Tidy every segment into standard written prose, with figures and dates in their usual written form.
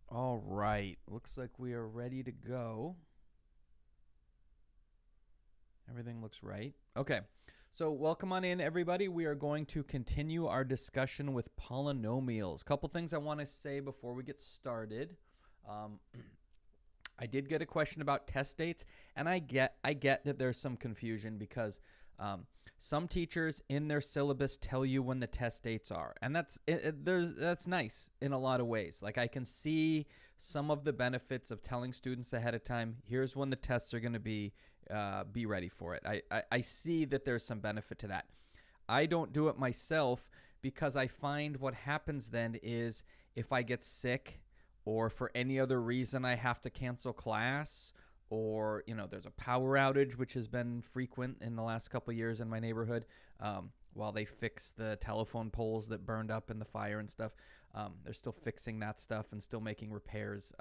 All right. Looks like we are ready to go. Everything looks right. Okay. So, welcome on in, everybody. We are going to continue our discussion with polynomials. Couple things I want to say before we get started. Um, I did get a question about test dates, and I get that there's some confusion because um, some teachers in their syllabus tell you when the test dates are, and that's nice in a lot of ways. Like, I can see some of the benefits of telling students ahead of time. Here's when the tests are going to be. Be ready for it. I see that there's some benefit to that. I don't do it myself because I find what happens then is if I get sick or for any other reason I have to cancel class, or there's a power outage, which has been frequent in the last couple of years in my neighborhood, while they fix the telephone poles that burned up in the fire and stuff. They're still fixing that stuff and still making repairs.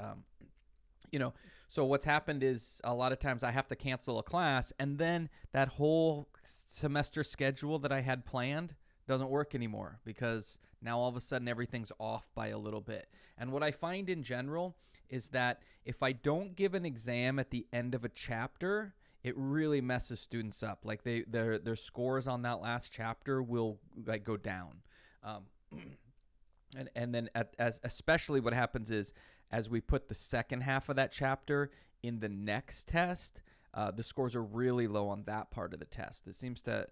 So what's happened is a lot of times I have to cancel a class, and then that whole semester schedule that I had planned doesn't work anymore because now all of a sudden everything's off by a little bit. And what I find in general is that if I don't give an exam at the end of a chapter, it really messes students up. Like their scores on that last chapter will like go down. Um, and then as especially what happens is as we put the second half of that chapter in the next test, the scores are really low on that part of the test. It seems to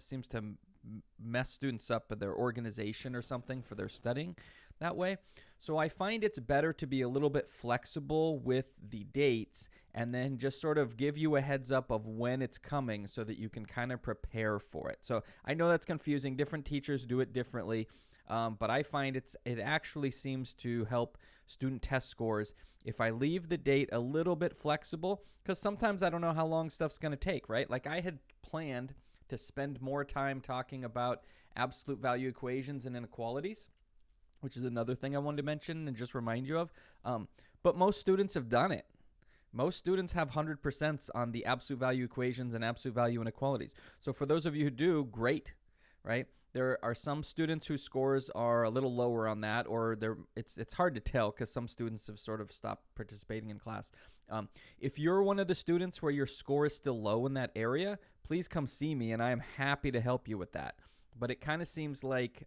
mess students up in their organization or something for their studying that way. So I find it's better to be a little bit flexible with the dates and then just sort of give you a heads up of when it's coming so that you can kind of prepare for it. So I know that's confusing. Different teachers do it differently. But I find it actually seems to help student test scores if I leave the date a little bit flexible, because sometimes I don't know how long stuff's going to take, right? Like I had planned to spend more time talking about absolute value equations and inequalities, which is another thing I wanted to mention and just remind you of. But most students have done it. Most students have 100% on the absolute value equations and absolute value inequalities. So for those of you who do, great, right? There are some students whose scores are a little lower on that, or it's hard to tell because some students have sort of stopped participating in class. If you're one of the students where your score is still low in that area, please come see me, and I am happy to help you with that. But it kind of seems like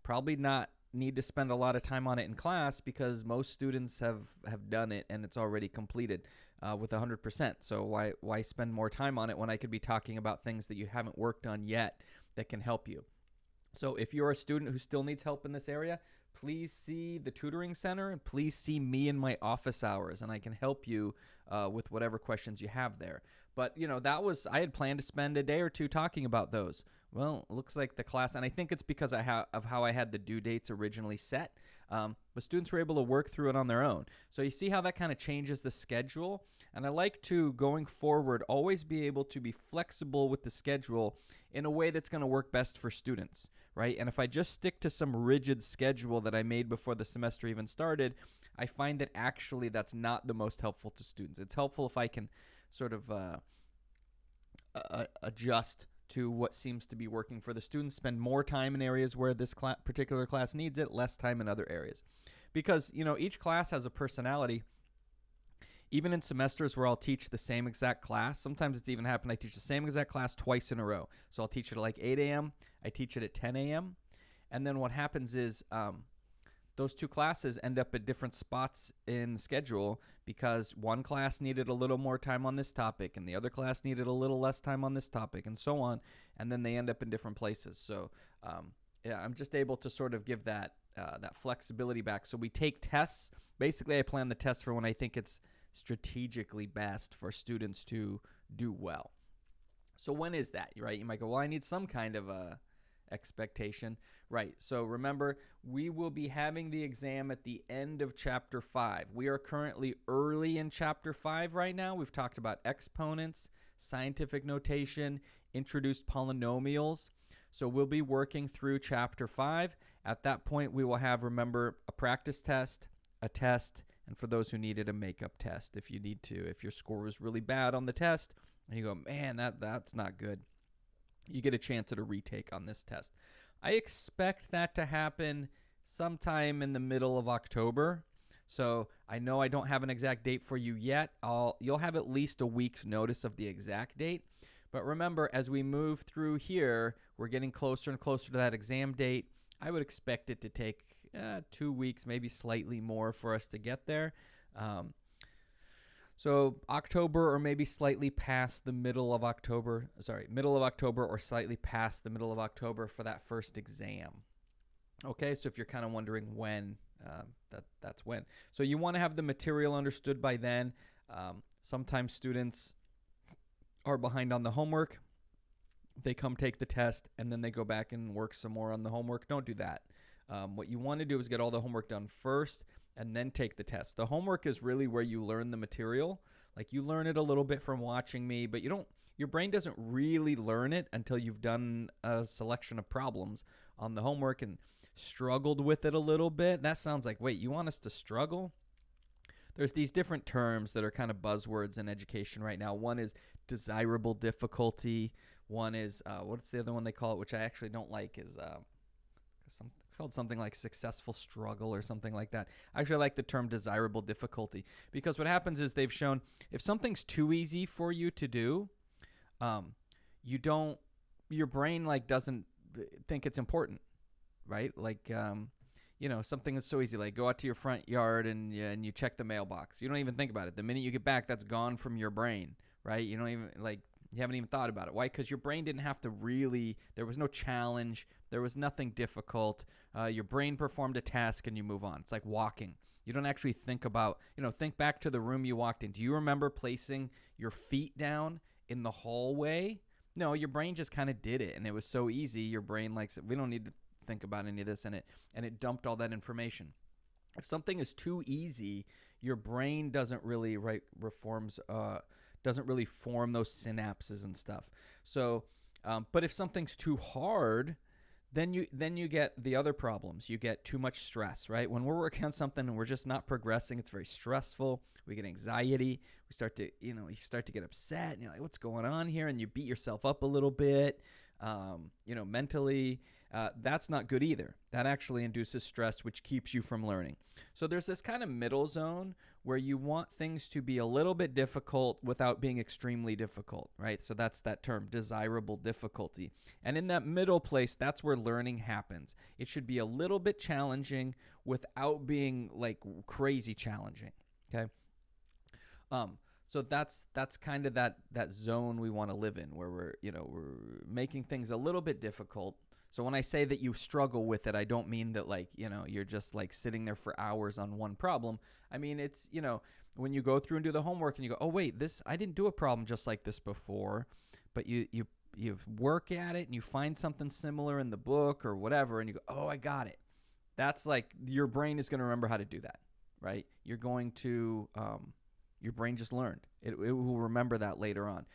probably not need to spend a lot of time on it in class because most students have done it and it's already completed with 100%. So why spend more time on it when I could be talking about things that you haven't worked on yet that can help you? So if you're a student who still needs help in this area, please see the tutoring center and please see me in my office hours, and I can help you with whatever questions you have there. But I had planned to spend a day or two talking about those. Well, it looks like the class, and I think it's because of how I had the due dates originally set. But students were able to work through it on their own. So you see how that kind of changes the schedule. And I like to, going forward, always be able to be flexible with the schedule in a way that's going to work best for students, right? And if I just stick to some rigid schedule that I made before the semester even started, I find that actually that's not the most helpful to students. It's helpful if I can sort of adjust to what seems to be working for the students, spend more time in areas where this particular class needs it, less time in other areas. Because, each class has a personality. Even in semesters where I'll teach the same exact class, sometimes it's even happened I teach the same exact class twice in a row. So I'll teach it at like 8 a.m., I teach it at 10 a.m., and then what happens is those two classes end up at different spots in the schedule because one class needed a little more time on this topic and the other class needed a little less time on this topic and so on, and then they end up in different places. So I'm just able to sort of give that flexibility back. So we take tests. Basically, I plan the tests for when I think it's strategically best for students to do well. So when is that, right? You might go, well, I need some kind of a expectation. Right. So remember, we will be having the exam at the end of chapter 5. We are currently early in chapter 5 right now. We've talked about exponents, scientific notation, introduced polynomials. So we'll be working through chapter 5. At that point, we will have, remember, a practice test, a test, and for those who needed, a makeup test if you need to. If your score was really bad on the test and you go, man, that's not good, you get a chance at a retake on this test. I expect that to happen sometime in the middle of October. So I know I don't have an exact date for you yet. You'll have at least a week's notice of the exact date. But remember, as we move through here, we're getting closer and closer to that exam date. I would expect it to take 2 weeks, maybe slightly more for us to get there. So October or maybe slightly past the middle of October. Middle of October or slightly past the middle of October for that first exam. Okay, so if you're kind of wondering when, that's when. So you want to have the material understood by then. Sometimes students are behind on the homework. They come take the test, and then they go back and work some more on the homework. Don't do that. What you want to do is get all the homework done first and then take the test. The homework is really where you learn the material. Like, you learn it a little bit from watching me, but your brain doesn't really learn it until you've done a selection of problems on the homework and struggled with it a little bit. That sounds like, wait, you want us to struggle? There's these different terms that are kind of buzzwords in education right now. One is desirable difficulty. One is, what's the other one they call it, which I actually don't like, is it's called something like successful struggle or something like that. I actually like the term desirable difficulty, because what happens is they've shown if something's too easy for you to do, your brain doesn't think it's important, right? Something that's so easy, like go out to your front yard and you check the mailbox. You don't even think about it. The minute you get back, that's gone from your brain, right? You don't even you haven't even thought about it. Why? Because your brain didn't have to there was no challenge. There was nothing difficult. Your brain performed a task and you move on. It's like walking. You don't actually think about, think back to the room you walked in. Do you remember placing your feet down in the hallway? No, your brain just kind of did it, and it was so easy. Your brain we don't need to think about any of this, and it dumped all that information. If something is too easy, your brain doesn't really doesn't really form those synapses and stuff. So, but if something's too hard, then you get the other problems. You get too much stress, right? When we're working on something and we're just not progressing, it's very stressful. We get anxiety. We start to, you start to get upset. And you're like, what's going on here? And you beat yourself up a little bit, mentally. That's not good either. That actually induces stress, which keeps you from learning. So there's this kind of middle zone where you want things to be a little bit difficult without being extremely difficult, right? So that's that term, desirable difficulty. And in that middle place, that's where learning happens. It should be a little bit challenging without being crazy challenging, okay? So that's kind of that zone we want to live in, where we're making things a little bit difficult. So when I say that you struggle with it, I don't mean that you're just sitting there for hours on one problem. I mean, it's, when you go through and do the homework and you go, oh wait, I didn't do a problem just like this before, but you work at it and you find something similar in the book or whatever, and you go, oh, I got it. That's your brain is going to remember how to do that, right? You're going to, your brain just learned. It will remember that later on.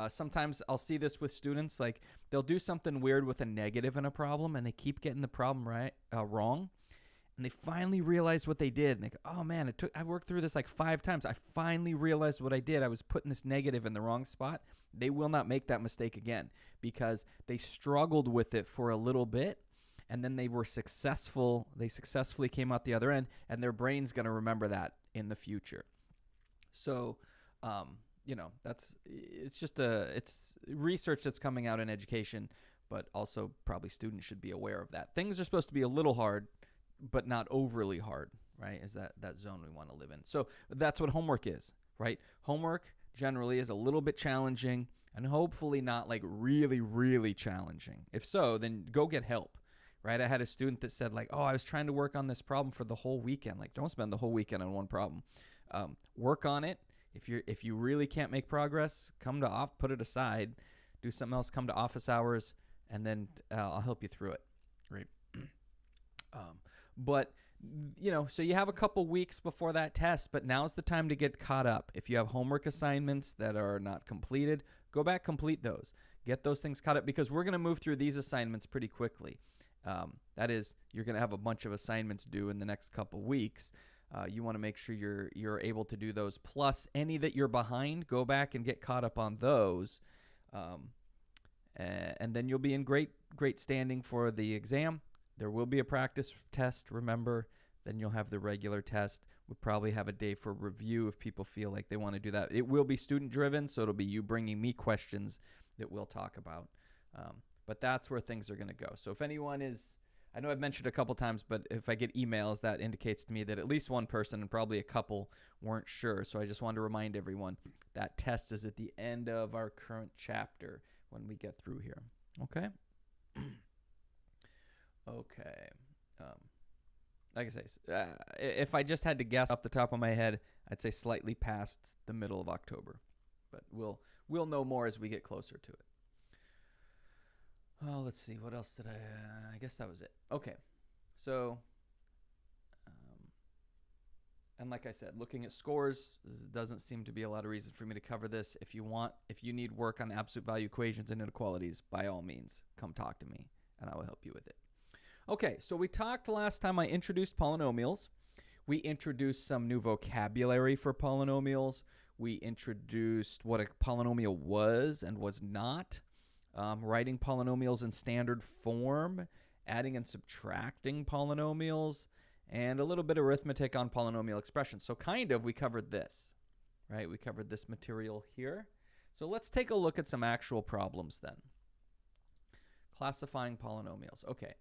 Sometimes I'll see this with students, they'll do something weird with a negative in a problem, and they keep getting the problem wrong, and they finally realize what they did, and they go, oh man, I worked through this 5 times. I finally realized what I did. I was putting this negative in the wrong spot. They will not make that mistake again, because they struggled with it for a little bit, and then they were successful. They successfully came out the other end, and their brain's going to remember that in the future. So, it's research that's coming out in education, but also probably students should be aware of that. Things are supposed to be a little hard, but not overly hard, right? Is that zone we want to live in. So that's what homework is, right? Homework generally is a little bit challenging, and hopefully not really, really challenging. If so, then go get help, right? I had a student that said I was trying to work on this problem for the whole weekend. Don't spend the whole weekend on one problem. Work on it. If you really can't make progress, put it aside, do something else, come to office hours, and then I'll help you through it. Great. So you have a couple weeks before that test, but now's the time to get caught up. If you have homework assignments that are not completed, go back, complete those. Get those things caught up, because we're going to move through these assignments pretty quickly. That is, you're going to have a bunch of assignments due in the next couple weeks. You want to make sure you're able to do those. Plus, any that you're behind, go back and get caught up on those, and then you'll be in great standing for the exam. There will be a practice test, remember, Then you'll have the regular test. We'll probably have a day for review if people feel like they want to do that. It will be student driven, so it'll be you bringing me questions that we'll talk about. But that's where things are going to go. So if anyone is, I know I've mentioned a couple times, but if I get emails, that indicates to me that at least one person and probably a couple weren't sure. So I just wanted to remind everyone that test is at the end of our current chapter when we get through here. Okay? Okay. Like I say, if I just had to guess off the top of my head, I'd say slightly past the middle of October. But we'll know more as we get closer to it. Oh, let's see. What else did I guess that was it. Okay. So, and like I said, looking at scores doesn't seem to be a lot of reason for me to cover this. If you need work on absolute value equations and inequalities, by all means, come talk to me and I will help you with it. Okay, so we talked last time, I introduced polynomials. We introduced some new vocabulary for polynomials. We introduced what a polynomial was and was not. Writing polynomials in standard form, adding and subtracting polynomials, and a little bit of arithmetic on polynomial expressions. So we covered this, right? We covered this material here. So let's take a look at some actual problems then. Classifying polynomials. Okay.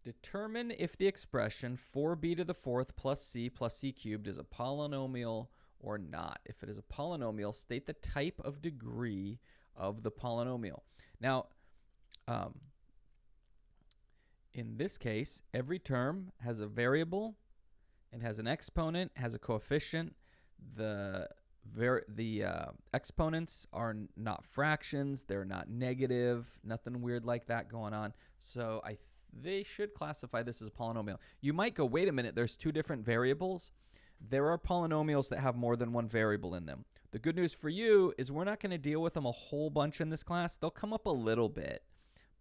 Determine if the expression 4b to the fourth plus c cubed is a polynomial or not. If it is a polynomial, state the type of degree of the polynomial. Now, in this case, every term has a variable and has an exponent, has a coefficient. The exponents are not fractions. They're not negative. Nothing weird like that going on. So they should classify this as a polynomial. You might go, wait a minute, there's two different variables. There are polynomials that have more than one variable in them. The good news for you is we're not going to deal with them a whole bunch in this class. They'll come up a little bit,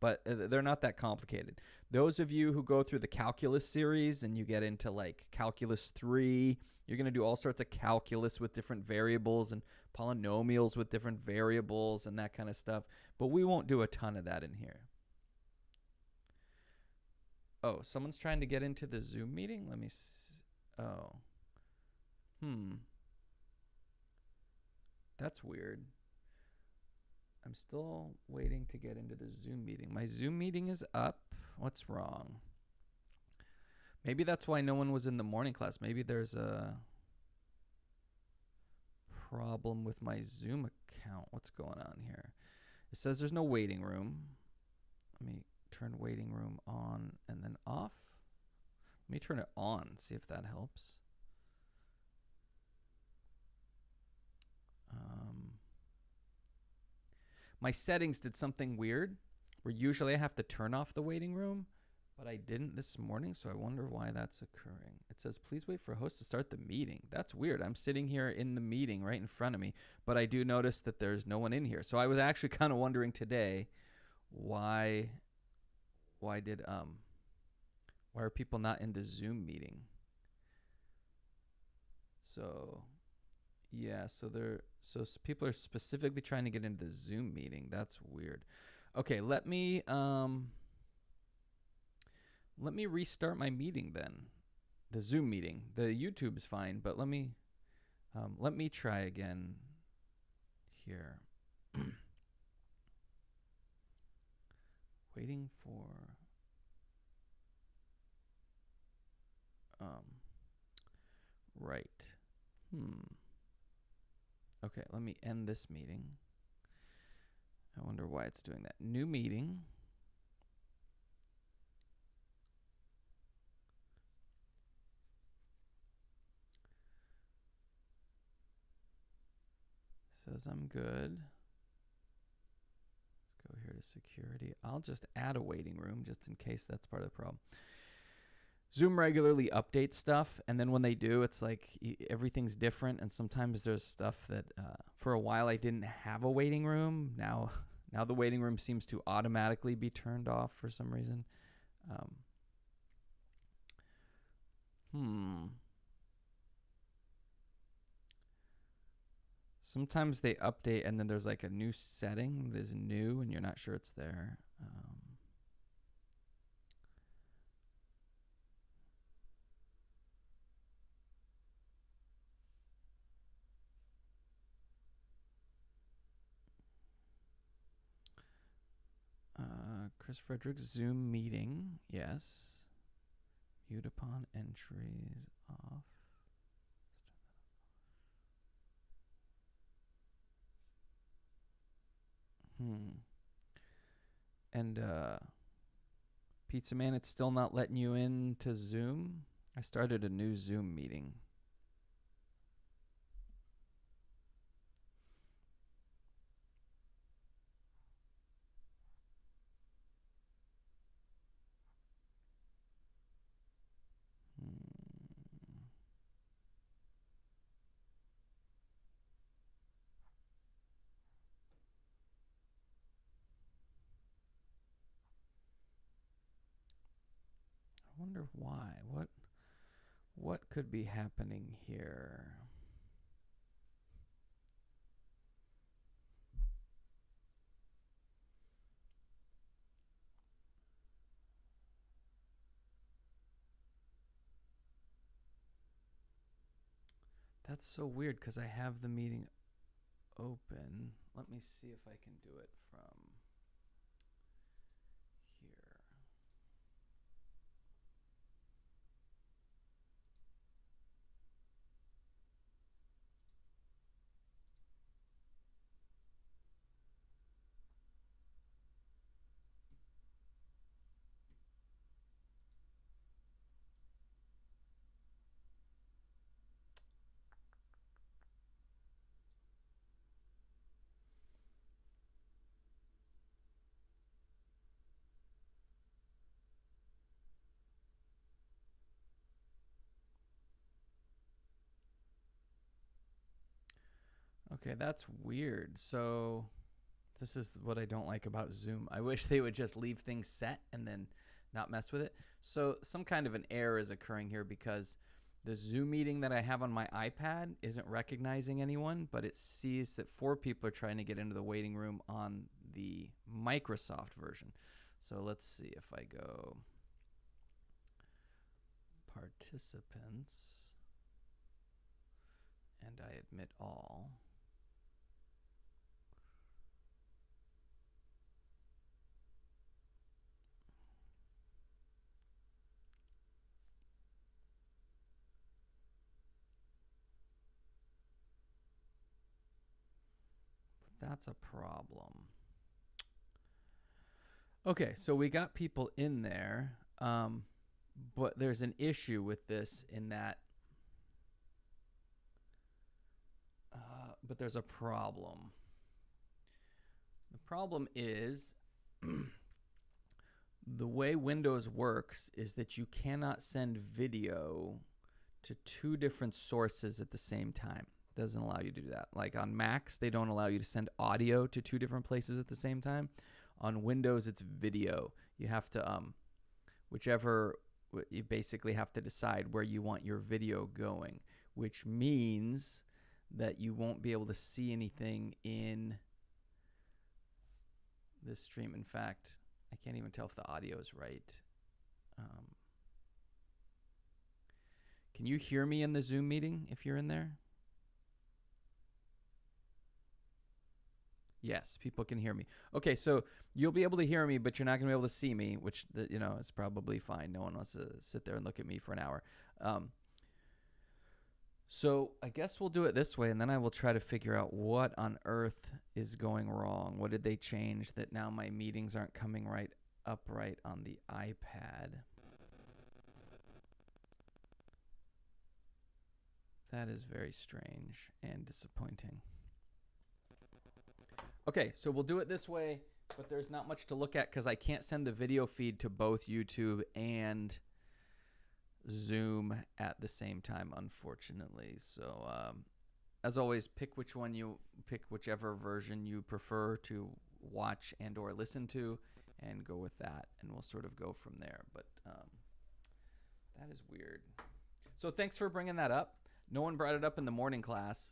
but they're not that complicated. Those of you who go through the calculus series and you get into like calculus 3, you're going to do all sorts of calculus with different variables and polynomials with different variables and that kind of stuff. But we won't do a ton of that in here. Oh, someone's trying to get into the Zoom meeting? Let me see. Oh. That's weird. I'm still waiting to get into the Zoom meeting. My Zoom meeting is up. What's wrong? Maybe that's why no one was in the morning class. Maybe there's a problem with my Zoom account. What's going on here? It says there's no waiting room. Let me turn waiting room on and then off. Let me turn it on, see if that helps. My settings did something weird where usually I have to turn off the waiting room, but I didn't this morning, so I wonder why that's occurring. It says, please wait for a host to start the meeting. That's weird. I'm sitting here in the meeting right in front of me, but I do notice that there's no one in here. So I was actually kind of wondering today why are people not in the Zoom meeting? So yeah, so people are specifically trying to get into the Zoom meeting. That's weird. Okay, let me restart my meeting then. The Zoom meeting. The YouTube's fine, but let me try again here. Waiting for right. Okay, let me end this meeting. I wonder why it's doing that. New meeting. Says I'm good. Let's go here to security. I'll just add a waiting room just in case that's part of the problem. Zoom regularly updates stuff, and then when they do, it's like everything's different, and sometimes there's stuff that for a while I didn't have a waiting room. Now the waiting room seems to automatically be turned off for some reason. Sometimes they update, and then there's like a new setting that is new, and you're not sure it's there. Chris Fredericks, Zoom meeting. Yes. Mute upon entries off. And Pizza Man, it's still not letting you in to Zoom. I started a new Zoom meeting. I wonder why. What could be happening here? That's so weird because I have the meeting open. Let me see if I can do it from here. Okay, that's weird. So this is what I don't like about Zoom. I wish they would just leave things set and then not mess with it. So some kind of an error is occurring here because the Zoom meeting that I have on my iPad isn't recognizing anyone, but it sees that 4 people are trying to get into the waiting room on the Microsoft version. So let's see if I go participants and I admit all. That's a problem. Okay, so we got people in there, but there's an issue with this in that, but there's a problem. The problem is the way Windows works is that you cannot send video to 2 different sources at the same time. Doesn't allow you to do that. Like on Macs, they don't allow you to send audio to 2 different places at the same time. On Windows, it's video. You have to you basically have to decide where you want your video going, which means that you won't be able to see anything in this stream. In fact, I can't even tell if the audio is right. Can you hear me in the Zoom meeting if you're in there? Yes, people can hear me. Okay, so you'll be able to hear me, but you're not going to be able to see me, which is probably fine. No one wants to sit there and look at me for an hour. So I guess we'll do it this way, and then I will try to figure out what on earth is going wrong. What did they change that now my meetings aren't coming right upright on the iPad? That is very strange and disappointing. Okay, so we'll do it this way, but there's not much to look at because I can't send the video feed to both YouTube and Zoom at the same time, unfortunately. So as always, pick whichever version you prefer to watch and or listen to and go with that, and we'll sort of go from there. But that is weird. So thanks for bringing that up. No one brought it up in the morning class.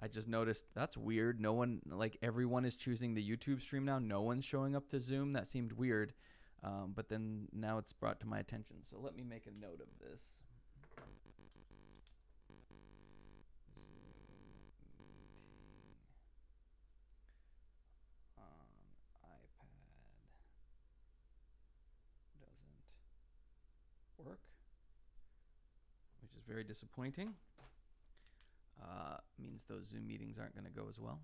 I just noticed that's weird. No one, like everyone is choosing the YouTube stream now. No one's showing up to Zoom. That seemed weird. But then now it's brought to my attention. So let me make a note of this. Zoom meeting on iPad. is very disappointing. Means those Zoom meetings aren't going to go as well.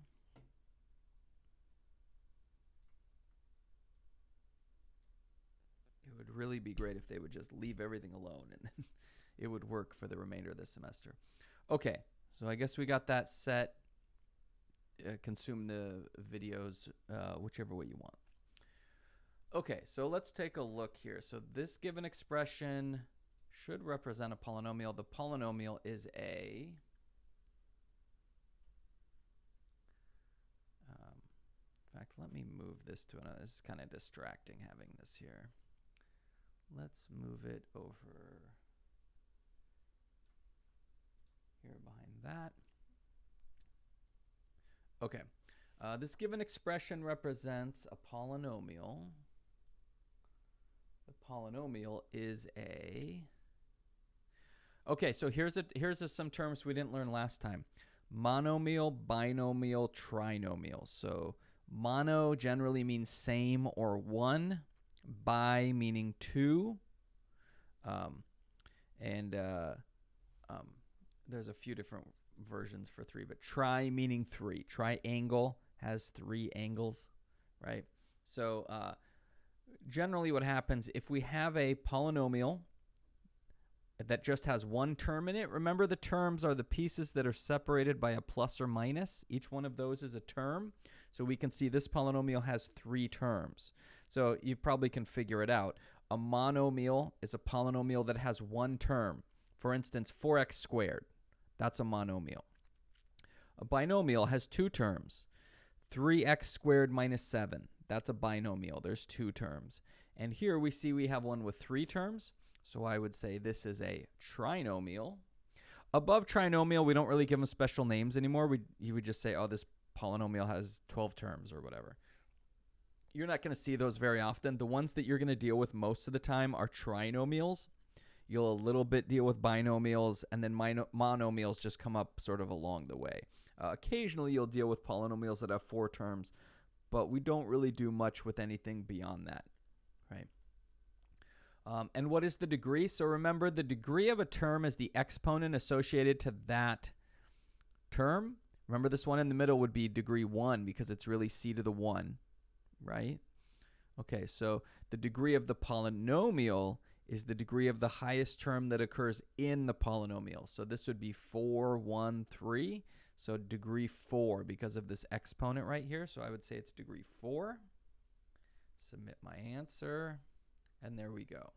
It would really be great if they would just leave everything alone and it would work for the remainder of this semester. Okay, so I guess we got that set. Consume the videos whichever way you want. Okay, so let's take a look here. So this given expression should represent a polynomial. The polynomial is a in fact, let me move this to another. This is kind of distracting having this here. Let's move it over here behind that. Okay, this given expression represents a polynomial. The polynomial is a... Okay, so here's some terms we didn't learn last time. Monomial, binomial, trinomial. So mono generally means same or one. Bi meaning two. There's a few different versions for three, but tri meaning three. Triangle has three angles, right? So generally what happens if we have a polynomial that just has one term in it, remember the terms are the pieces that are separated by a plus or minus. Each one of those is a term. So we can see this polynomial has three terms. So you probably can figure it out. A monomial is a polynomial that has one term. For instance, 4x squared. That's a monomial. A binomial has two terms. 3x squared minus 7. That's a binomial. There's two terms. And here we see we have one with three terms. So I would say this is a trinomial. Above trinomial, we don't really give them special names anymore. You would just say, oh, this polynomial has 12 terms or whatever. You're not going to see those very often. The ones that you're going to deal with most of the time are trinomials. You'll a little bit deal with binomials, and then monomials just come up sort of along the way. Occasionally, you'll deal with polynomials that have four terms, but we don't really do much with anything beyond that, right? And what is the degree? So remember, the degree of a term is the exponent associated to that term. Remember, this one in the middle would be degree 1 because it's really c to the 1, right? Okay, so the degree of the polynomial is the degree of the highest term that occurs in the polynomial. So this would be 4, 1, 3. So degree 4 because of this exponent right here. So I would say it's degree 4. Submit my answer. And there we go,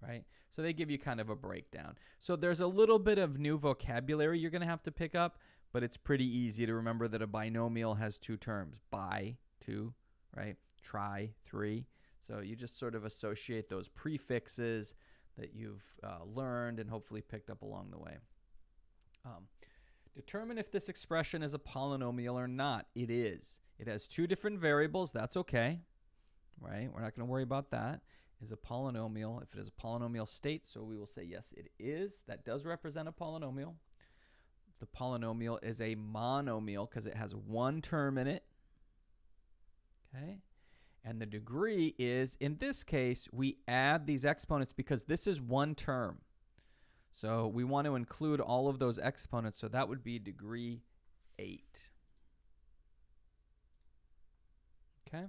right? So they give you kind of a breakdown. So there's a little bit of new vocabulary you're going to have to pick up, but it's pretty easy to remember that a binomial has two terms. Bi, 2, right? Tri, 3. So you just sort of associate those prefixes that you've learned and hopefully picked up along the way. Determine if this expression is a polynomial or not. It is. It has two different variables. That's okay, right? We're not going to worry about that. Is a polynomial. If it is a polynomial state, so we will say yes, it is. That does represent a polynomial. The polynomial is a monomial because it has one term in it. Okay. And the degree is, in this case, we add these exponents because this is one term. So we want to include all of those exponents. So that would be degree 8. Okay.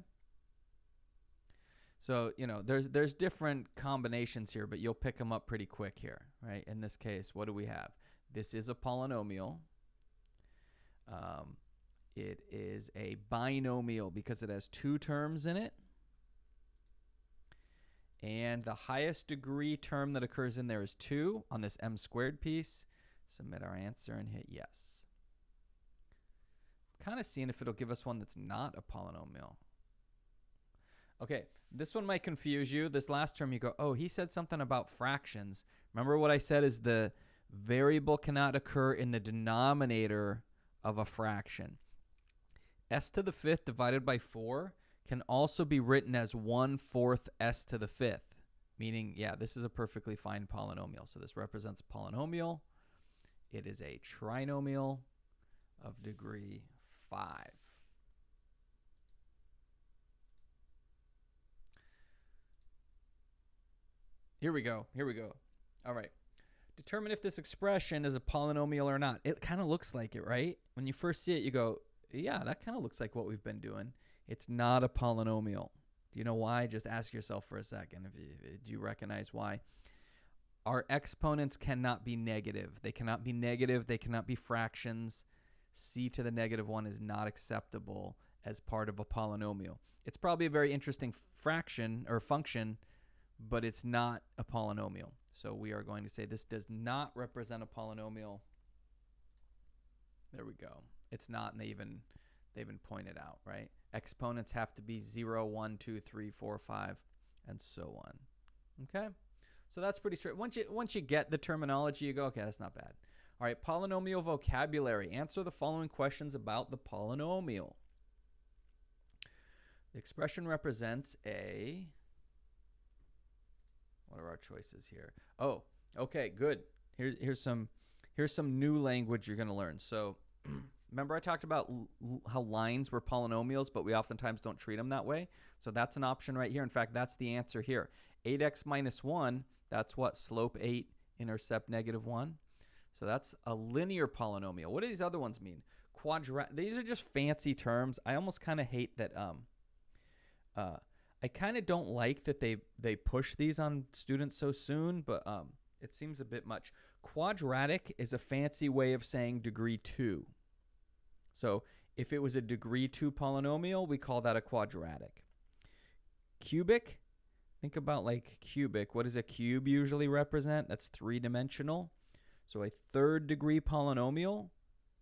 So, you know, there's different combinations here, but you'll pick them up pretty quick here, right? In this case, what do we have? This is a polynomial. It is a binomial because it has two terms in it. And the highest degree term that occurs in there is 2 on this m squared piece. Submit our answer and hit yes. Kind of seeing if it'll give us one that's not a polynomial. Okay, this one might confuse you. This last term you go, oh, he said something about fractions. Remember what I said is the variable cannot occur in the denominator of a fraction. S to the 5th divided by 4 can also be written as 1/4 s to the 5th, meaning, yeah, this is a perfectly fine polynomial. So this represents a polynomial. It is a trinomial of degree 5. Here we go. All right. Determine if this expression is a polynomial or not. It kind of looks like it, right? When you first see it, you go, yeah, that kind of looks like what we've been doing. It's not a polynomial. Do you know why? Just ask yourself for a second. Do you recognize why? Our exponents cannot be negative. They cannot be negative. They cannot be fractions. C to the negative 1 is not acceptable as part of a polynomial. It's probably a very interesting fraction or function, but it's not a polynomial. So we are going to say this does not represent a polynomial. There we go. It's not, and they even pointed out, right? Exponents have to be 0, 1, 2, 3, 4, 5, and so on. Okay? So that's pretty straight. Once you get the terminology, you go, okay, that's not bad. All right, polynomial vocabulary. Answer the following questions about the polynomial. The expression represents a... What are our choices here? Oh, okay, good. Here's some new language you're going to learn. So remember I talked about how lines were polynomials, but we oftentimes don't treat them that way. So that's an option right here. In fact, that's the answer here. 8x minus 1, that's what? Slope 8, intercept negative 1. So that's a linear polynomial. What do these other ones mean? These are just fancy terms. I almost kind of hate that I kind of don't like that they push these on students so soon, but it seems a bit much. Quadratic is a fancy way of saying degree 2. So if it was a degree 2 polynomial, we call that a quadratic. Cubic, think about like cubic. What does a cube usually represent? That's 3-dimensional. So a 3rd degree polynomial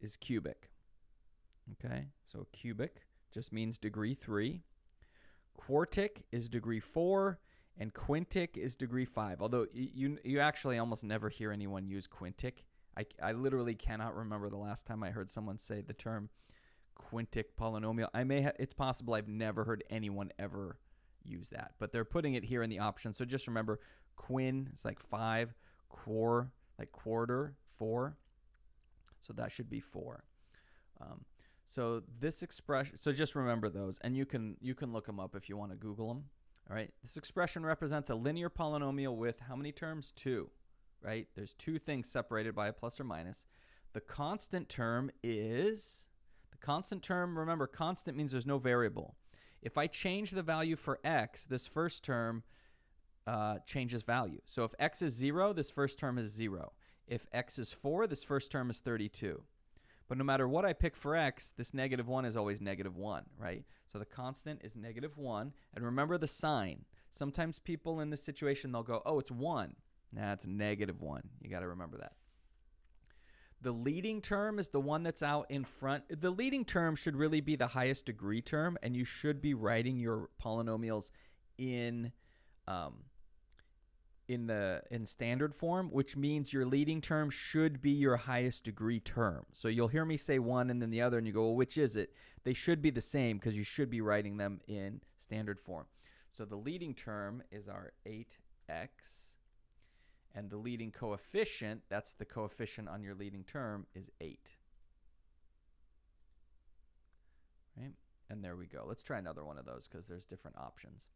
is cubic. Okay, so cubic just means degree 3. Quartic is degree 4, and quintic is degree 5. Although you actually almost never hear anyone use quintic. I literally cannot remember the last time I heard someone say the term quintic polynomial. It's possible I've never heard anyone ever use that, but they're putting it here in the option. So just remember, quin is like 5, quar like quarter, 4. So that should be 4. So this expression, so just remember those, and you can look them up if you want to Google them. All right, this expression represents a linear polynomial with how many terms? 2, right? There's 2 things separated by a plus or minus. The constant term, remember, constant means there's no variable. If I change the value for x, this first term changes value. So if x is 0, this first term is 0. If x is 4, this first term is 32. But no matter what I pick for x, this negative 1 is always negative 1, right? So the constant is negative 1. And remember the sign. Sometimes people in this situation, they'll go, oh, it's 1. Nah, it's negative 1. You got to remember that. The leading term is the one that's out in front. The leading term should really be the highest degree term, and you should be writing your polynomials in standard form, which means your leading term should be your highest degree term. So you'll hear me say one and then the other, and you go, well, which is it? They should be the same because you should be writing them in standard form. So the leading term is our 8x, and the leading coefficient, that's the coefficient on your leading term, is 8. Right? And there we go. Let's try another one of those because there's different options.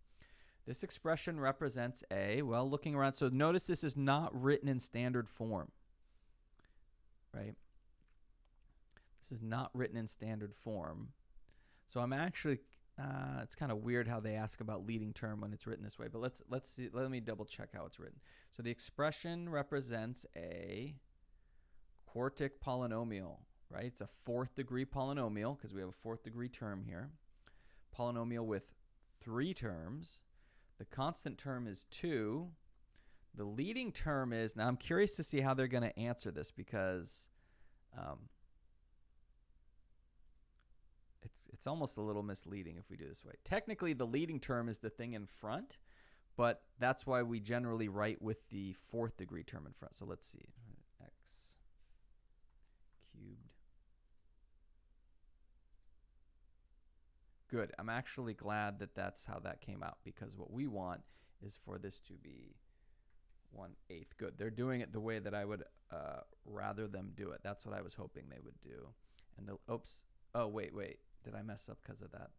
This expression represents well, looking around, so notice this is not written in standard form, right? This is not written in standard form. So I'm actually, it's kind of weird how they ask about leading term when it's written this way, but let's see, let me double check how it's written. So the expression represents a quartic polynomial, right? It's a 4th degree polynomial because we have a 4th degree term here. Polynomial with 3 terms. The constant term is 2. The leading term is, now I'm curious to see how they're going to answer this because it's almost a little misleading if we do this way. Technically, the leading term is the thing in front, but that's why we generally write with the 4th degree term in front. So let's see, x cubed. Good. I'm actually glad that that's how that came out because what we want is for this to be 1/8. Good. They're doing it the way that I would rather them do it. That's what I was hoping they would do. And the oops. Oh, wait. Did I mess up because of that?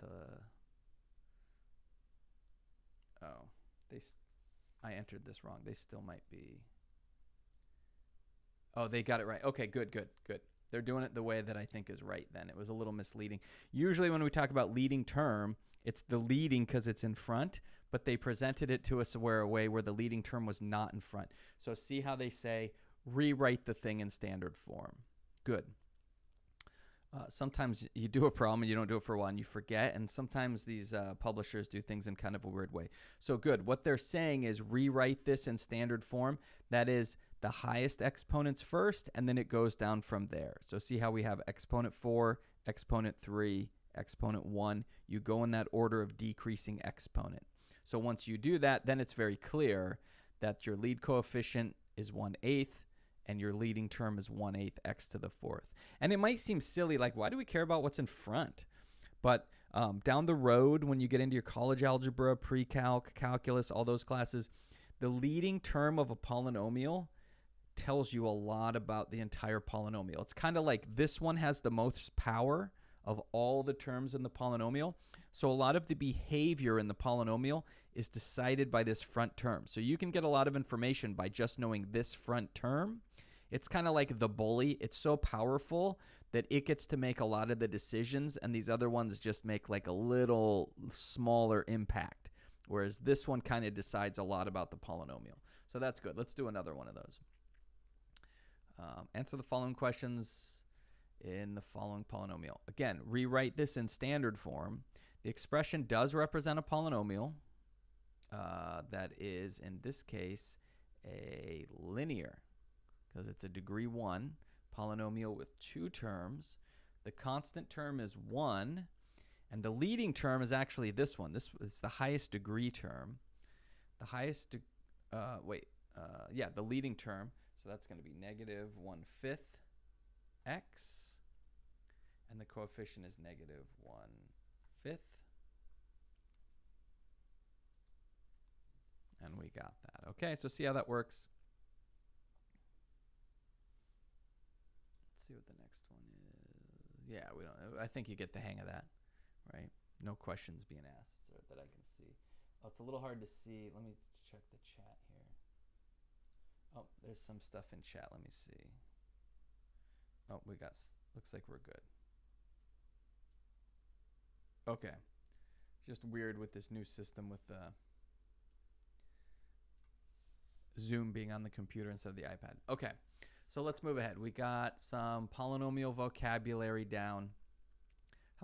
I entered this wrong. They still might be. Oh, they got it right. Okay, good, good, good. They're doing it the way that I think is right then. It was a little misleading. Usually when we talk about leading term, it's the leading because it's in front, but they presented it to us a way where the leading term was not in front. So see how they say, rewrite the thing in standard form. Good. Sometimes you do a problem and you don't do it for a while and you forget, and sometimes these publishers do things in kind of a weird way. So good. What they're saying is rewrite this in standard form. That is the highest exponents first, and then it goes down from there. So see how we have exponent 4, exponent 3, exponent 1. You go in that order of decreasing exponent. So once you do that, then it's very clear that your lead coefficient is 1/8, and your leading term is 1/8 x to the 4th. And it might seem silly, like, why do we care about what's in front? But down the road, when you get into your college algebra, pre-calc, calculus, all those classes, the leading term of a polynomial tells you a lot about the entire polynomial. It's kind of like this one has the most power of all the terms in the polynomial. So a lot of the behavior in the polynomial is decided by this front term. So you can get a lot of information by just knowing this front term. It's kind of like the bully. It's so powerful that it gets to make a lot of the decisions, and these other ones just make like a little smaller impact, whereas this one kind of decides a lot about the polynomial. So that's good. Let's do another one of those. Answer the following questions in the following polynomial. Again, rewrite this in standard form. The expression does represent a polynomial that is, in this case, a linear, because it's a degree 1 polynomial with 2 terms. The constant term is 1, and the leading term is actually this one. This is the highest degree term. The highest, the leading term. So that's going to be negative 1/5 x, and the coefficient is negative 1/5. And we got that. Okay, so see how that works. Let's see what the next one is. Yeah, we don't. I think you get the hang of that, right? No questions being asked that I can see. Oh, it's a little hard to see. Let me check the chat here. Oh, there's some stuff in chat. Let me see. Oh, looks like we're good. Okay. Just weird with this new system with Zoom being on the computer instead of the iPad. Okay, so let's move ahead. We got some polynomial vocabulary down.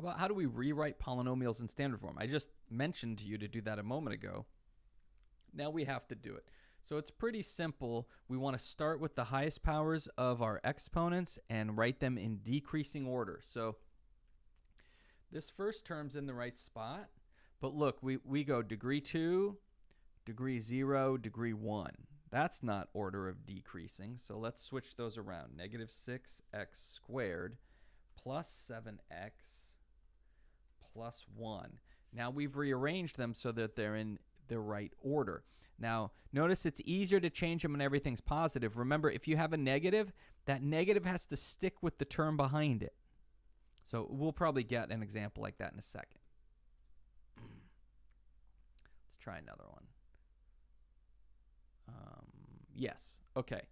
How do we rewrite polynomials in standard form? I just mentioned to you to do that a moment ago. Now we have to do it. So it's pretty simple. We want to start with the highest powers of our exponents and write them in decreasing order. So this first term's in the right spot, but look, we go degree 2, degree 0, degree 1. That's not order of decreasing, so let's switch those around. Negative 6x squared plus 7x plus 1. Now we've rearranged them so that they're in the right order. Now, notice it's easier to change them when everything's positive. Remember, if you have a negative, that negative has to stick with the term behind it. So we'll probably get an example like that in a second. Let's try another one. Yes. Okay.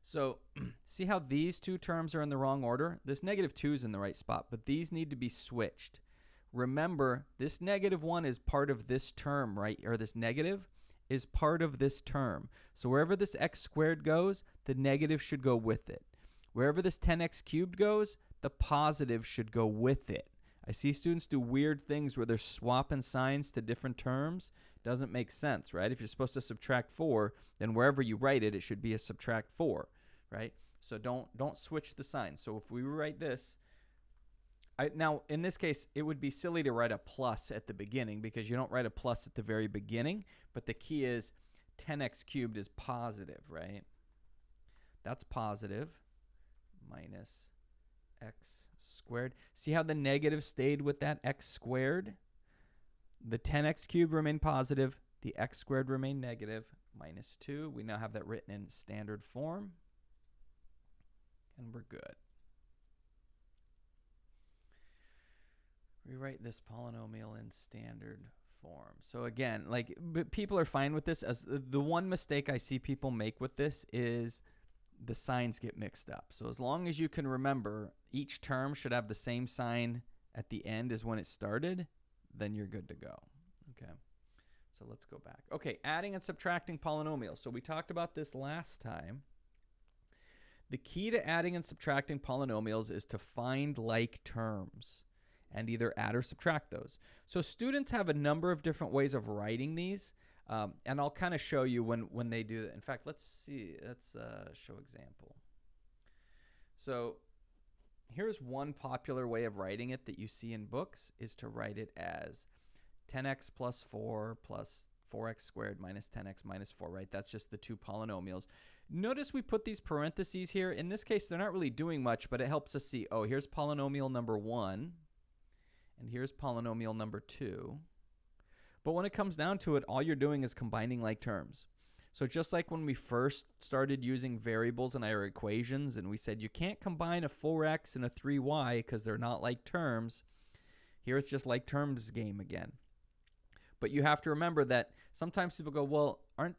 So see how these two terms are in the wrong order? This negative 2 is in the right spot, but these need to be switched. Remember, this negative 1 is part of this term, right? Or this negative is part of this term. So wherever this x squared goes, the negative should go with it. Wherever this 10x cubed goes, the positive should go with it. I see students do weird things where they're swapping signs to different terms. Doesn't make sense, right? If you're supposed to subtract 4, then wherever you write it, it should be a subtract 4, right? So don't switch the signs. So if we write this, now in this case, it would be silly to write a plus at the beginning because you don't write a plus at the very beginning, but the key is 10x cubed is positive, right? That's positive minus x squared. See how the negative stayed with that x squared? The 10x cubed remained positive. The x squared remained negative. Minus 2. We now have that written in standard form. And we're good. Rewrite this polynomial in standard form. So again, like people are fine with this. As the one mistake I see people make with this is the signs get mixed up. So as long as you can remember each term should have the same sign at the end as when it started, then you're good to go. Okay, so let's go back. Okay, adding and subtracting polynomials. So we talked about this last time. The key to adding and subtracting polynomials is to find like terms and either add or subtract those. So students have a number of different ways of writing these, and I'll kind of show you when they do that. In fact, let's show example. So here's one popular way of writing it that you see in books is to write it as 10x plus 4 plus 4x squared minus 10x minus 4, right? That's just the two polynomials. Notice we put these parentheses here. In this case, they're not really doing much, but it helps us see, oh, here's polynomial number 1, and here's polynomial number 2. But when it comes down to it, all you're doing is combining like terms. So just like when we first started using variables in our equations, and we said you can't combine a 4x and a 3y because they're not like terms, here it's just like terms game again. But you have to remember that sometimes people go, well, aren't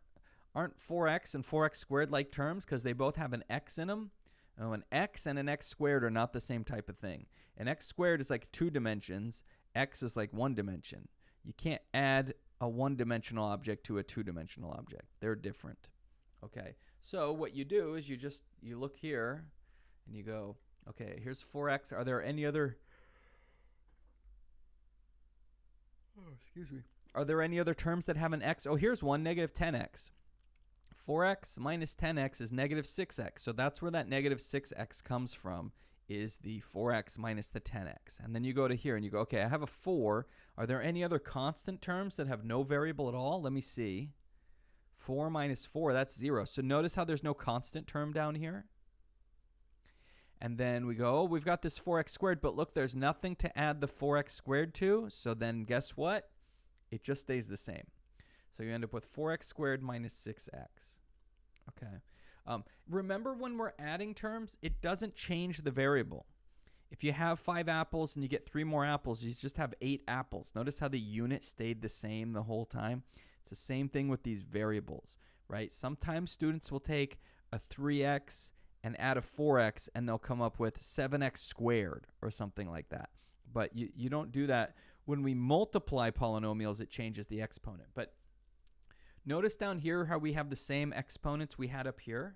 4x and 4x squared like terms because they both have an x in them? Oh, an x and an x squared are not the same type of thing. An x squared is like 2 dimensions. X is like 1 dimension. You can't add a 1-dimensional object to a 2-dimensional object. They're different. Okay, so what you do is you look here and you go, okay, here's 4x. Are there any other... Oh, excuse me. Are there any other terms that have an x? Oh, here's one, negative 10x. 4x minus 10x is negative 6x. So that's where that negative 6x comes from, is the 4x minus the 10x. And then you go to here and you go, okay, I have a 4. Are there any other constant terms that have no variable at all? Let me see. 4 minus 4, that's 0. So notice how there's no constant term down here. And then we go, oh, we've got this 4x squared, but look, there's nothing to add the 4x squared to. So then guess what? It just stays the same. So you end up with 4x squared minus 6x. Okay. Remember when we're adding terms, it doesn't change the variable. If you have 5 apples and you get 3 more apples, you just have 8 apples. Notice how the unit stayed the same the whole time? It's the same thing with these variables, right? Sometimes students will take a 3x and add a 4x and they'll come up with 7x squared or something like that. But you don't do that. When we multiply polynomials, it changes the exponent. But notice down here how we have the same exponents we had up here,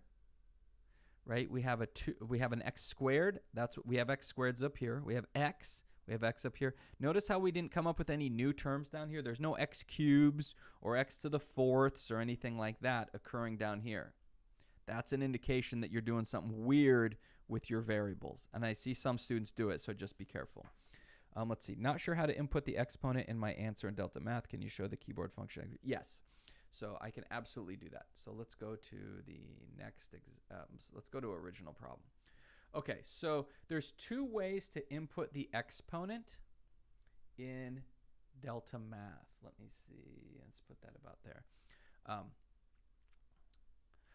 right? We have an x squared. That's what we have, x squareds up here. We have x up here. Notice how we didn't come up with any new terms down here. There's no x cubes or x to the 4ths or anything like that occurring down here. That's an indication that you're doing something weird with your variables. And I see some students do it, so just be careful. Let's see. Not sure how to input the exponent in my answer in Delta Math. Can you show the keyboard function? Yes. So I can absolutely do that. So let's go to the next, let's go to original problem. Okay, so there's 2 ways to input the exponent in Delta Math. Let me see. Let's put that about there.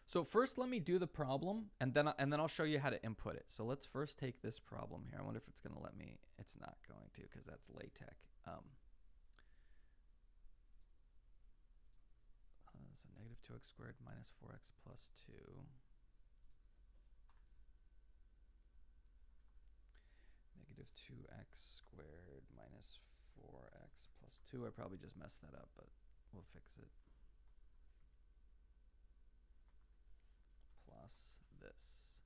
So first let me do the problem, and then I'll show you how to input it. So let's first take this problem here. I wonder if it's going to let me. It's not going to, because that's LaTeX. So negative 2x squared minus 4x plus 2. Negative 2x squared minus 4x plus 2. I probably just messed that up, but we'll fix it. Plus this.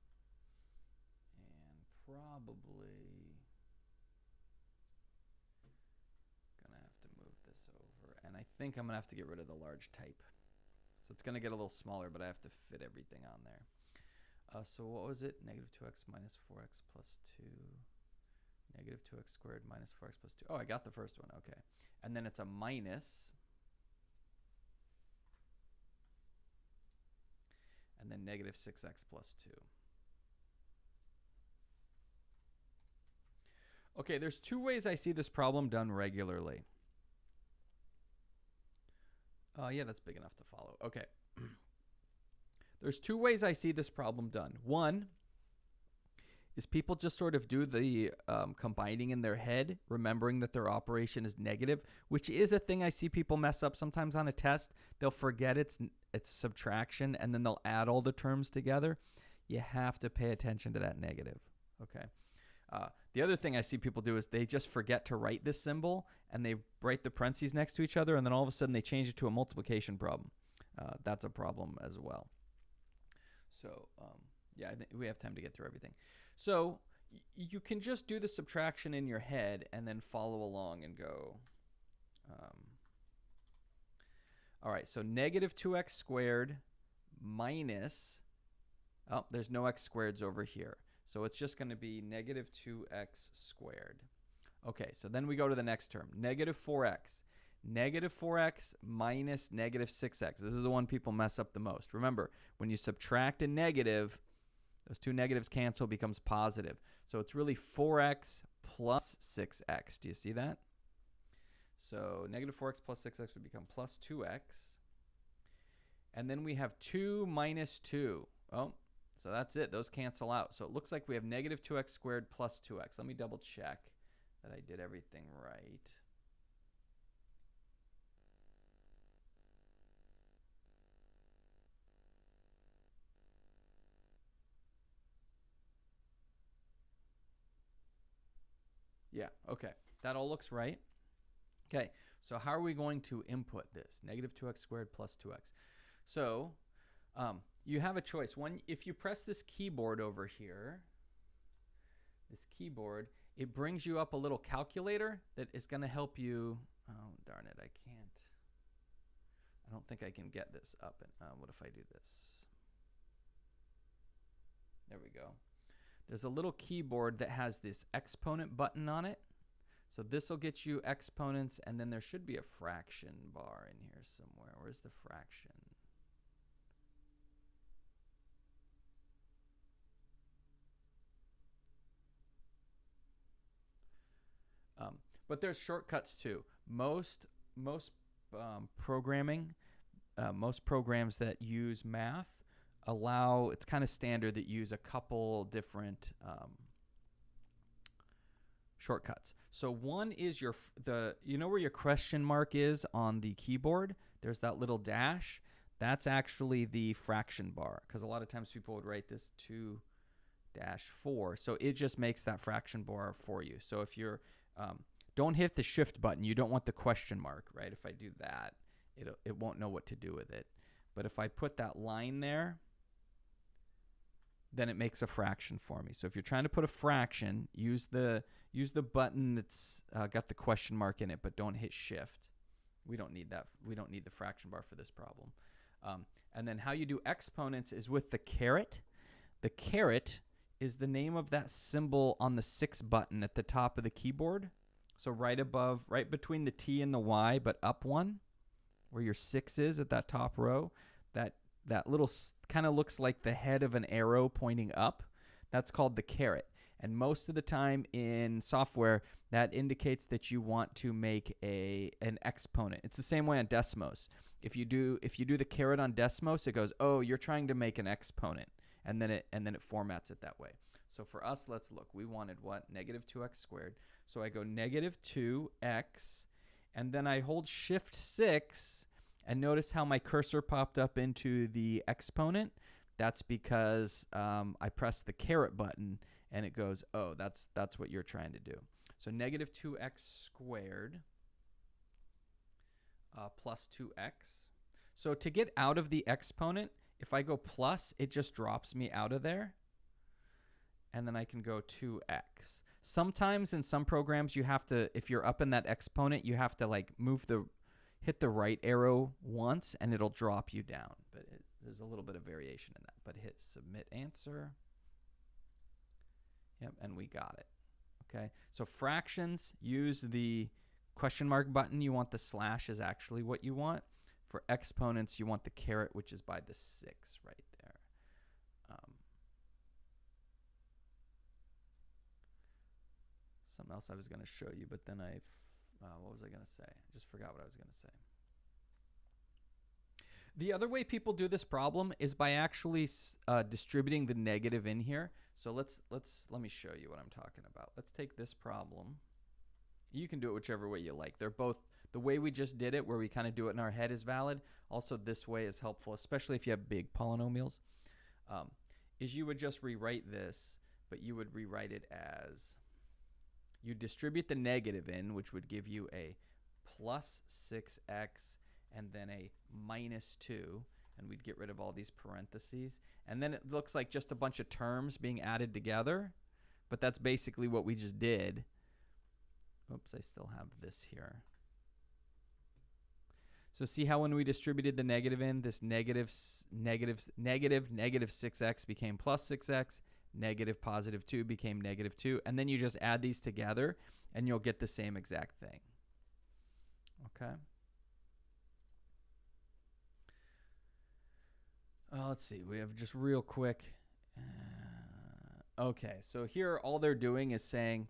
And probably gonna have to move this over. And I think I'm gonna have to get rid of the large type. So it's going to get a little smaller, but I have to fit everything on there. So what was it? Negative 2x minus 4x plus 2. Negative 2x squared minus 4x plus 2. Oh, I got the first one. Okay. And then it's a minus. And then negative 6x plus 2. Okay, there's 2 ways I see this problem done regularly. Yeah, that's big enough to follow. Okay. There's 2 ways I see this problem done. One is people just sort of do the combining in their head, remembering that their operation is negative, which is a thing I see people mess up sometimes on a test. They'll forget it's subtraction, and then they'll add all the terms together. you have to pay attention to that negative, okay? The other thing I see people do is they just forget to write this symbol, and they write the parentheses next to each other, and then all of a sudden they change it to a multiplication problem. That's a problem as well. So, yeah, I think we have time to get through everything. So you can just do the subtraction in your head and then follow along and go. All right, so negative 2x squared minus, oh, there's no x squareds over here. So it's just going to be negative 2x squared. Okay, so then we go to the next term, negative 4x. Negative 4x minus negative 6x. This is the one people mess up the most. Remember, when you subtract a negative, those two negatives cancel, becomes positive. So it's really 4x plus 6x. Do you see that? So negative 4x plus 6x would become plus 2x. And then we have 2 minus 2. Oh, so that's it. Those cancel out. So it looks like we have negative 2x squared plus 2x. Let me double check that I did everything right. Yeah, okay. That all looks right. Okay, so how are we going to input this? Negative 2x squared plus 2x. So you have a choice. One, if you press this keyboard over here, this keyboard, it brings you up a little calculator that is going to help you. Oh, darn it, I can't. I don't think I can get this up. What if I do this? There we go. There's a little keyboard that has this exponent button on it. So this will get you exponents, and then there should be a fraction bar in here somewhere. Where's the fraction? But there's shortcuts too. Most programming, most programs that use math allow, it's kind of standard that use a couple different shortcuts. So one is you know where your question mark is on the keyboard? There's that little dash. That's actually the fraction bar, because a lot of times people would write this 2-4. So it just makes that fraction bar for you. So if you're, don't hit the shift button. You don't want the question mark, right? If I do that, it won't know what to do with it. But if I put that line there, then it makes a fraction for me. So if you're trying to put a fraction, use the button that's got the question mark in it, but don't hit shift. We don't need that. We don't need the fraction bar for this problem. And then how you do exponents is with the caret. The caret is the name of that symbol on the 6 button at the top of the keyboard. So right above, right between the T and the Y, but up one, where your 6 is at that top row, that little kind of looks like the head of an arrow pointing up. That's called the caret. And most of the time in software, that indicates that you want to make an exponent. It's the same way on Desmos. If you do the caret on Desmos, it goes, oh, you're trying to make an exponent, and then it formats it that way. So for us, let's look. We wanted what? Negative 2x squared. So I go negative 2x, and then I hold shift 6, and notice how my cursor popped up into the exponent. That's because I pressed the caret button, and it goes, oh, that's what you're trying to do. So negative 2x squared plus 2x. So to get out of the exponent, if I go plus, it just drops me out of there. And then I can go 2x. Sometimes in some programs you have to, if you're up in that exponent, you have to like hit the right arrow once and it'll drop you down. But there's a little bit of variation in that. But hit submit answer. Yep, and we got it. Okay, so fractions, use the question mark button. You want the slash is actually what you want. For exponents, you want the caret, which is by the 6 right there. Something else I was going to show you, but then what was I going to say? I just forgot what I was going to say. The other way people do this problem is by actually distributing the negative in here. So let me show you what I'm talking about. Let's take this problem. You can do it whichever way you like. They're both, the way we just did it, where we kind of do it in our head, is valid. Also, this way is helpful, especially if you have big polynomials. is you would just rewrite this, but you would rewrite it as, you distribute the negative in, which would give you a plus 6x and then a minus 2, and we'd get rid of all these parentheses. And then it looks like just a bunch of terms being added together, but that's basically what we just did. Oops, I still have this here. So see how when we distributed the negative in, this negative 6x became plus 6x, negative positive 2 became negative 2, and then you just add these together, and you'll get the same exact thing. Okay. Let's see. We have just real quick. Okay, so here all they're doing is saying,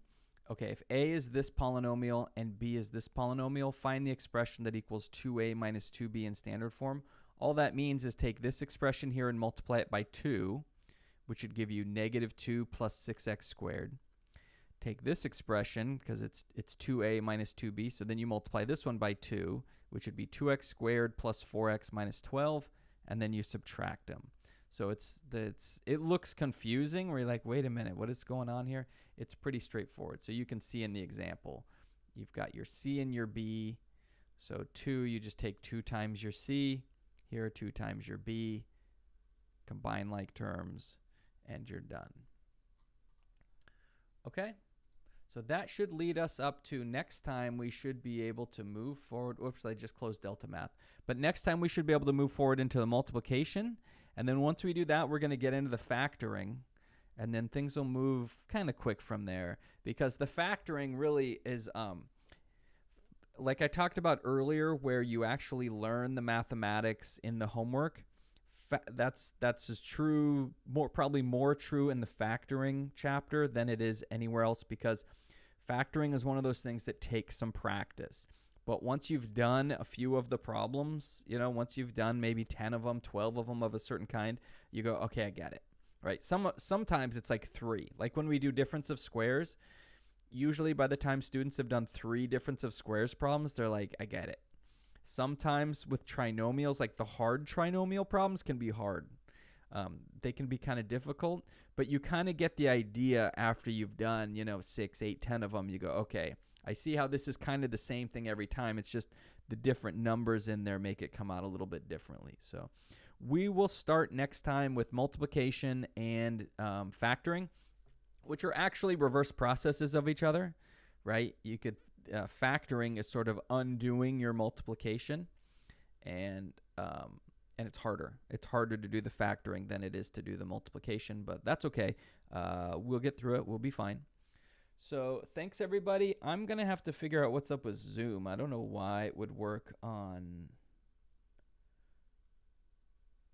okay, if A is this polynomial and B is this polynomial, find the expression that equals 2A minus 2B in standard form. All that means is take this expression here and multiply it by 2, which would give you negative 2 plus 6x squared. Take this expression, because it's 2A minus 2B, so then you multiply this one by 2, which would be 2x squared plus 4x minus 12, and then you subtract them. So it looks confusing where you're like, wait a minute, what is going on here? It's pretty straightforward. So you can see in the example, you've got your C and your B. So 2, you just take 2 times your C. Here, 2 times your B. Combine like terms, and you're done. Okay? So that should lead us up to next time we should be able to move forward. Oops, I just closed Delta Math. But next time we should be able to move forward into the multiplication. And then once we do that, we're going to get into the factoring. And then things will move kind of quick from there. Because the factoring really is, like I talked about earlier, where you actually learn the mathematics in the homework. That's as true, probably more true in the factoring chapter than it is anywhere else, because factoring is one of those things that takes some practice. But once you've done a few of the problems, once you've done maybe 10 of them, 12 of them of a certain kind, you go, okay, I get it, right? Sometimes it's like 3. Like when we do difference of squares, usually by the time students have done 3 difference of squares problems, they're like, I get it. Sometimes with trinomials, like the hard trinomial problems can be hard. They can be kind of difficult, but you kind of get the idea after you've done, 6, 8, 10 of them. You go, okay, I see how this is kind of the same thing every time. It's just the different numbers in there make it come out a little bit differently. So we will start next time with multiplication and factoring, which are actually reverse processes of each other, right? You could factoring is sort of undoing your multiplication, and it's harder. It's harder to do the factoring than it is to do the multiplication, but that's okay. We'll get through it. We'll be fine. So thanks, everybody. I'm going to have to figure out what's up with Zoom. I don't know why it would work on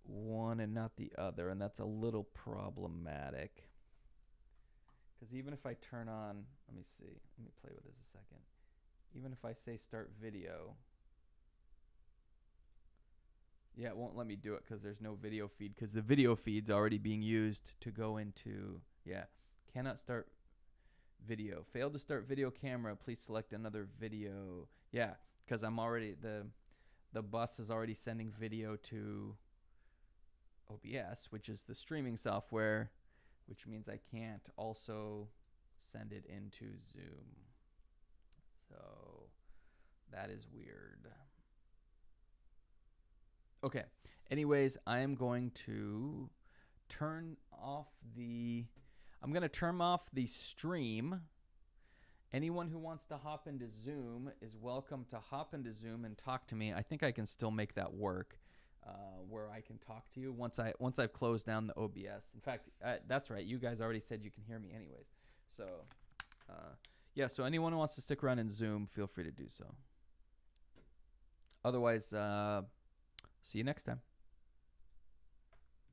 one and not the other, and that's a little problematic. Because even if I turn on, let me see. Let me play with this a second. Even if I say start video, yeah, it won't let me do it because there's no video feed, because the video feed's already being used to go into, yeah, cannot start video. Failed to start video camera. Please select another video. Yeah, because I'm already, the bus is already sending video to OBS, which is the streaming software, which means I can't also send it into Zoom. So that is weird. Okay. Anyways, I am going to turn off the stream. Anyone who wants to hop into Zoom is welcome to hop into Zoom and talk to me. I think I can still make that work, where I can talk to you once I've closed down the OBS. In fact, that's right. You guys already said you can hear me anyways. So, yeah, so anyone who wants to stick around in Zoom, feel free to do so. Otherwise, see you next time.